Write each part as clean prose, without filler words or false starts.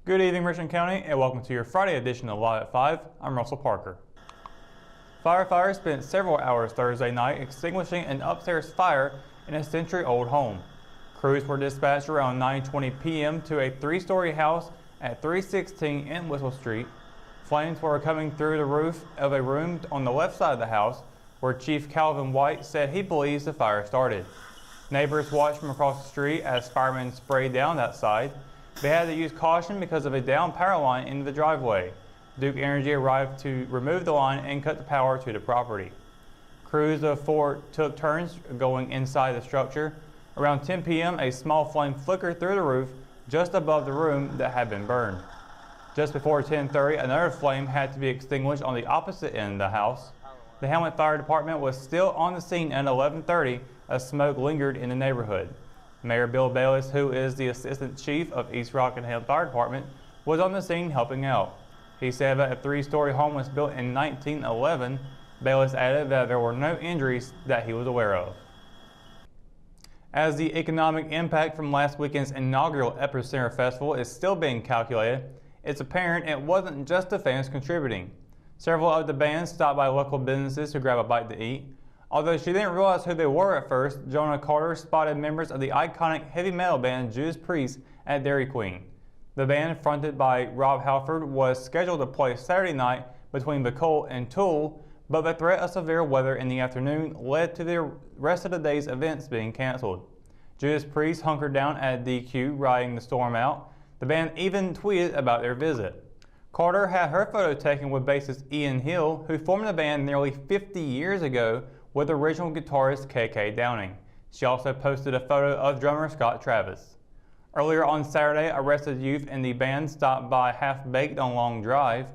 Good evening, Richmond County, and welcome to your Friday edition of Live at 5. I'm Russell Parker. Firefighters spent several hours Thursday night extinguishing an upstairs fire in a century-old home. Crews were dispatched around 9:20 p.m. to a three-story house at 316 in Whistle Street. Flames were coming through the roof of a room on the left side of the house, where Chief Calvin White said he believes the fire started. Neighbors watched from across the street as firemen sprayed down that side. They had to use caution because of a down power line into the driveway. Duke Energy arrived to remove the line and cut the power to the property. Crews of 4 took turns going inside the structure. Around 10 p.m., a small flame flickered through the roof just above the room that had been burned. Just before 10:30, another flame had to be extinguished on the opposite end of the house. The Hamlet Fire Department was still on the scene at 11:30 as smoke lingered in the neighborhood. Mayor Bill Bayless, who is the Assistant Chief of East Rockingham Fire Department, was on the scene helping out. He said that a three-story home was built in 1911. Bayless added that there were no injuries that he was aware of. As the economic impact from last weekend's inaugural Epicenter Festival is still being calculated, it's apparent it wasn't just the fans contributing. Several of the bands stopped by local businesses to grab a bite to eat. Although she didn't realize who they were at first, Jonah Carter spotted members of the iconic heavy metal band Judas Priest at Dairy Queen. The band, fronted by Rob Halford, was scheduled to play Saturday night between Bacall and Tool, but the threat of severe weather in the afternoon led to the rest of the day's events being canceled. Judas Priest hunkered down at DQ, riding the storm out. The band even tweeted about their visit. Carter had her photo taken with bassist Ian Hill, who formed the band nearly 50 years ago with original guitarist KK Downing. She also posted a photo of drummer Scott Travis. Earlier on Saturday, Arrested Youth and the band stopped by Half Baked on Long Drive.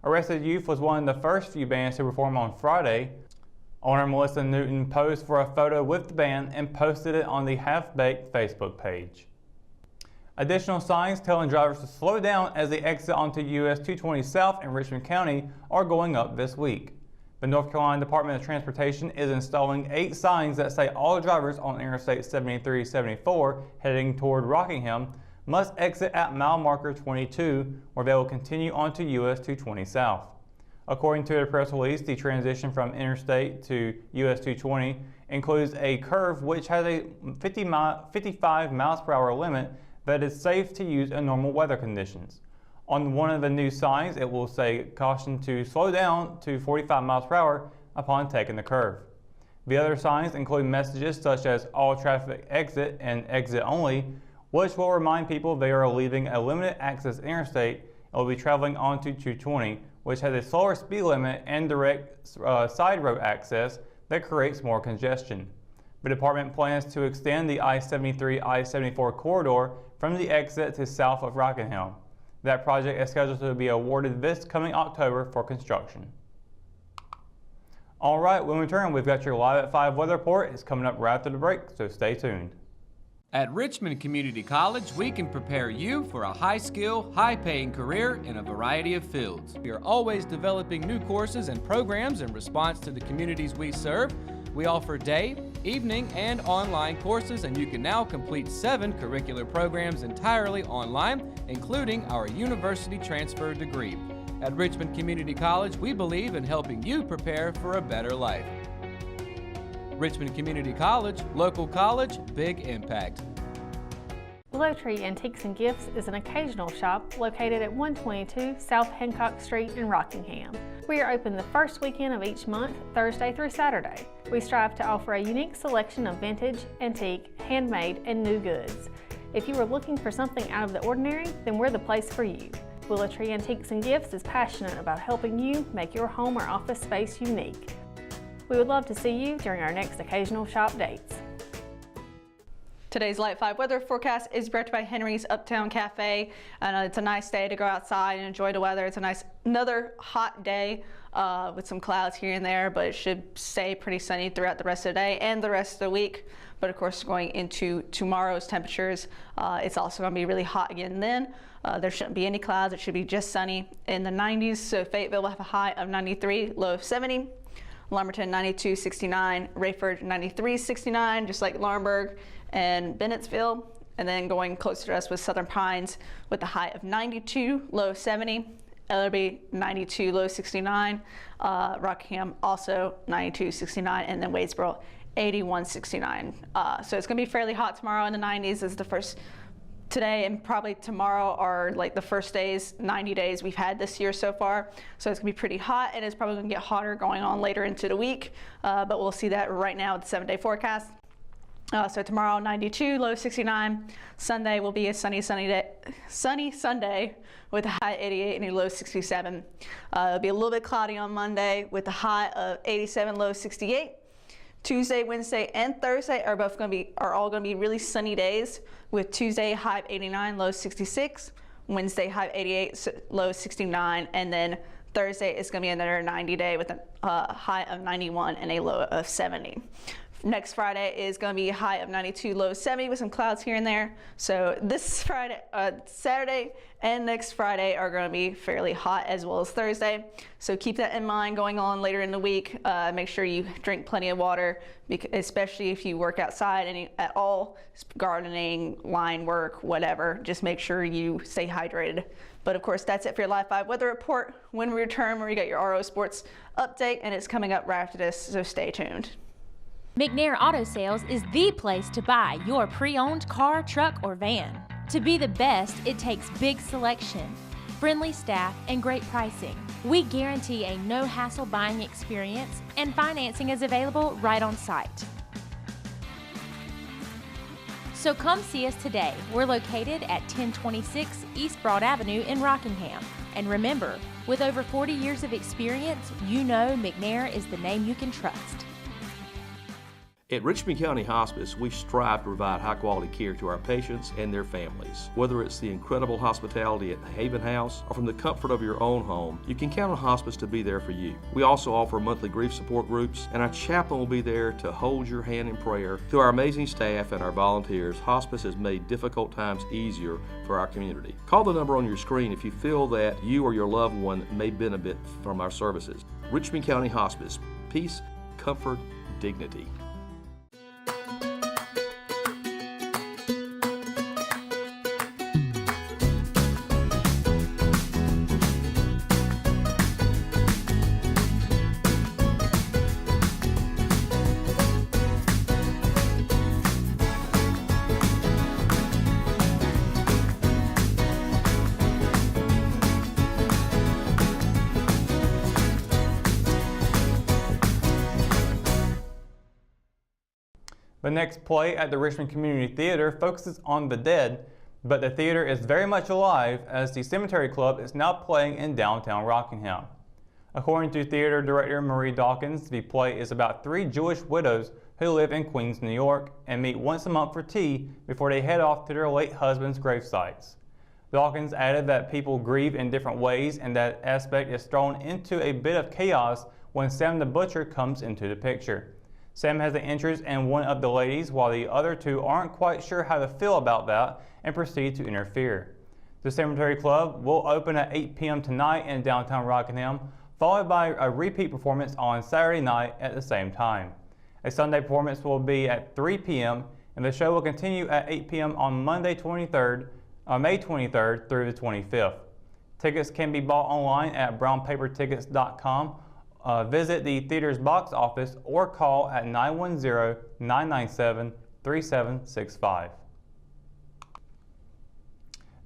Arrested Youth was one of the first few bands to perform on Friday. Owner Melissa Newton posed for a photo with the band and posted it on the Half Baked Facebook page. Additional signs telling drivers to slow down as they exit onto US 220 South in Richmond County are going up this week. The North Carolina Department of Transportation is installing 8 signs that say all drivers on Interstate 73-74 heading toward Rockingham must exit at mile marker 22, where they will continue onto US 220 South. According to a press release, the transition from Interstate to US 220 includes a curve which has a 55 miles per hour limit that is safe to use in normal weather conditions. On one of the new signs, it will say caution to slow down to 45 miles per hour upon taking the curve. The other signs include messages such as all traffic exit and exit only, which will remind people they are leaving a limited access interstate and will be traveling onto 220, which has a slower speed limit and direct side road access that creates more congestion. The department plans to extend the I-73-I-74 corridor from the exit to south of Rockingham. That project is scheduled to be awarded this coming October for construction. All right, when we return, we've got your Live at 5 weather report. It's coming up right after the break, so stay tuned. At Richmond Community College, we can prepare you for a high-skill, high-paying career in a variety of fields. We are always developing new courses and programs in response to the communities we serve. We offer day, evening, and online courses, and you can now complete 7 curricular programs entirely online, including our university transfer degree. At Richmond Community College, we believe in helping you prepare for a better life. Richmond Community College, local college, big impact. Willow Tree Antiques and Gifts is an occasional shop located at 122 South Hancock Street in Rockingham. We are open the first weekend of each month, Thursday through Saturday. We strive to offer a unique selection of vintage, antique, handmade, and new goods. If you are looking for something out of the ordinary, then we're the place for you. Willow Tree Antiques and Gifts is passionate about helping you make your home or office space unique. We would love to see you during our next occasional shop dates. Today's Light 5 weather forecast is brought to you by Henry's Uptown Cafe. It's a nice day to go outside and enjoy the weather. It's a nice, another hot day with some clouds here and there, but it should stay pretty sunny throughout the rest of the day and the rest of the week. But of course, going into tomorrow's temperatures, it's also going to be really hot again then. There shouldn't be any clouds. It should be just sunny in the 90s. So Fayetteville will have a high of 93, low of 70. Lumberton 92.69, Rayford 93.69, just like Laurinburg and Bennettsville. And then going closer to us with Southern Pines with a high of 92, low 70. Ellerbe 92, low 69. Rockingham also 92, 69. And then Wadesboro 81, 69. So it's going to be fairly hot tomorrow in the 90s as the first. Today and probably tomorrow are like the first 90 days we've had this year so far. So it's gonna be pretty hot, and it's probably gonna get hotter going on later into the week. But we'll see that right now with the 7-day forecast. So tomorrow 92, low 69. Sunday will be a sunny Sunday with a high 88 and a low 67. It'll be a little bit cloudy on Monday with a high of 87, low 68. Tuesday, Wednesday, and Thursday are all going to be really sunny days, with Tuesday high of 89, low 66, Wednesday high of 88, low 69, and then Thursday is going to be another 90 day with a high of 91 and a low of 70. Next Friday is going to be a high of 92, low 70 with some clouds here and there. So this Friday, Saturday and next Friday are going to be fairly hot, as well as Thursday. So keep that in mind going on later in the week. Make sure you drink plenty of water, especially if you work outside at all, gardening, line work, whatever. Just make sure you stay hydrated. But of course, that's it for your Live 5 weather report. When we return, we get your RO Sports update, and it's coming up right after this, so stay tuned. McNair Auto Sales is the place to buy your pre-owned car, truck, or van. To be the best, it takes big selection, friendly staff, and great pricing. We guarantee a no-hassle buying experience, and financing is available right on site. So come see us today. We're located at 1026 East Broad Avenue in Rockingham. And remember, with over 40 years of experience, you know McNair is the name you can trust. At Richmond County Hospice, we strive to provide high-quality care to our patients and their families. Whether it's the incredible hospitality at the Haven House or from the comfort of your own home, you can count on hospice to be there for you. We also offer monthly grief support groups, and our chaplain will be there to hold your hand in prayer. Through our amazing staff and our volunteers, hospice has made difficult times easier for our community. Call the number on your screen if you feel that you or your loved one may benefit from our services. Richmond County Hospice. Peace, comfort, dignity. The next play at the Richmond Community Theater focuses on the dead, but the theater is very much alive as the Cemetery Club is now playing in downtown Rockingham. According to theater director Marie Dawkins, the play is about 3 Jewish widows who live in Queens, New York, and meet once a month for tea before they head off to their late husband's grave sites. Dawkins added that people grieve in different ways, and that aspect is thrown into a bit of chaos when Sam the Butcher comes into the picture. Sam has an interest in one of the ladies, while the other two aren't quite sure how to feel about that and proceed to interfere. The Cemetery Club will open at 8 p.m. tonight in downtown Rockingham, followed by a repeat performance on Saturday night at the same time. A Sunday performance will be at 3 p.m. and the show will continue at 8 p.m. on May 23rd through the 25th. Tickets can be bought online at brownpapertickets.com. Visit the theater's box office or call at 910-997-3765.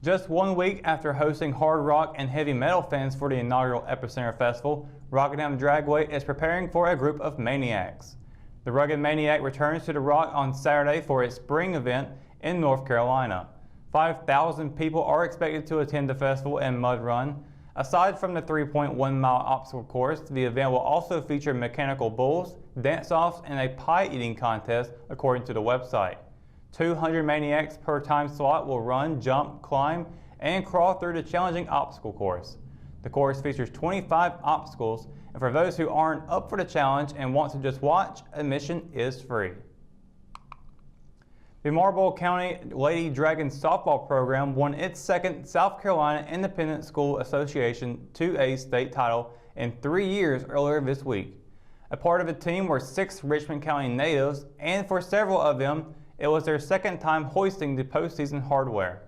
Just 1 week after hosting hard rock and heavy metal fans for the inaugural Epicenter Festival, Rockingham Dragway is preparing for a group of maniacs. The Rugged Maniac returns to the Rock on Saturday for its spring event in North Carolina. 5,000 people are expected to attend the festival and mud run. Aside from the 3.1-mile obstacle course, the event will also feature mechanical bulls, dance-offs, and a pie-eating contest, according to the website. 200 maniacs per time slot will run, jump, climb, and crawl through the challenging obstacle course. The course features 25 obstacles, and for those who aren't up for the challenge and want to just watch, admission is free. The Marlboro County Lady Dragons softball program won its second South Carolina Independent School Association 2A state title in 3 years earlier this week. A part of the team were 6 Richmond County natives, and for several of them, It was their second time hoisting the postseason hardware.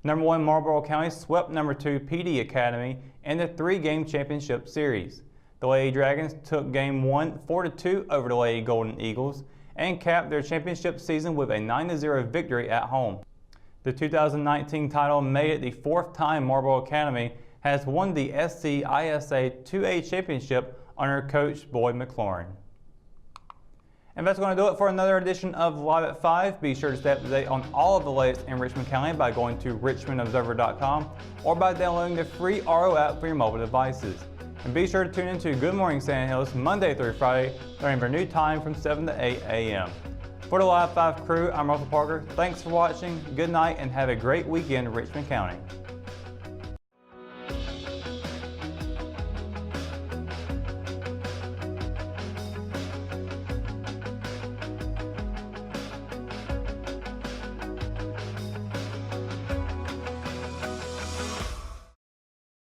Number 1 Marlboro County swept number 2 PD Academy in the 3-game championship series. The Lady Dragons took Game 1 4-2 over the Lady Golden Eagles and capped their championship season with a 9-0 victory at home. The 2019 title made it the 4th time Marlboro Academy has won the SCISA 2A championship under coach Boyd McLaurin. And that's going to do it for another edition of Live at 5. Be sure to stay up to date on all of the latest in Richmond County by going to richmondobserver.com or by downloading the free RO app for your mobile devices. And be sure to tune in to Good Morning Sand Hills Monday through Friday, learning for new time from 7 to 8 a.m. For the Live 5 crew, I'm Russell Parker. Thanks for watching, good night, and have a great weekend in Richmond County.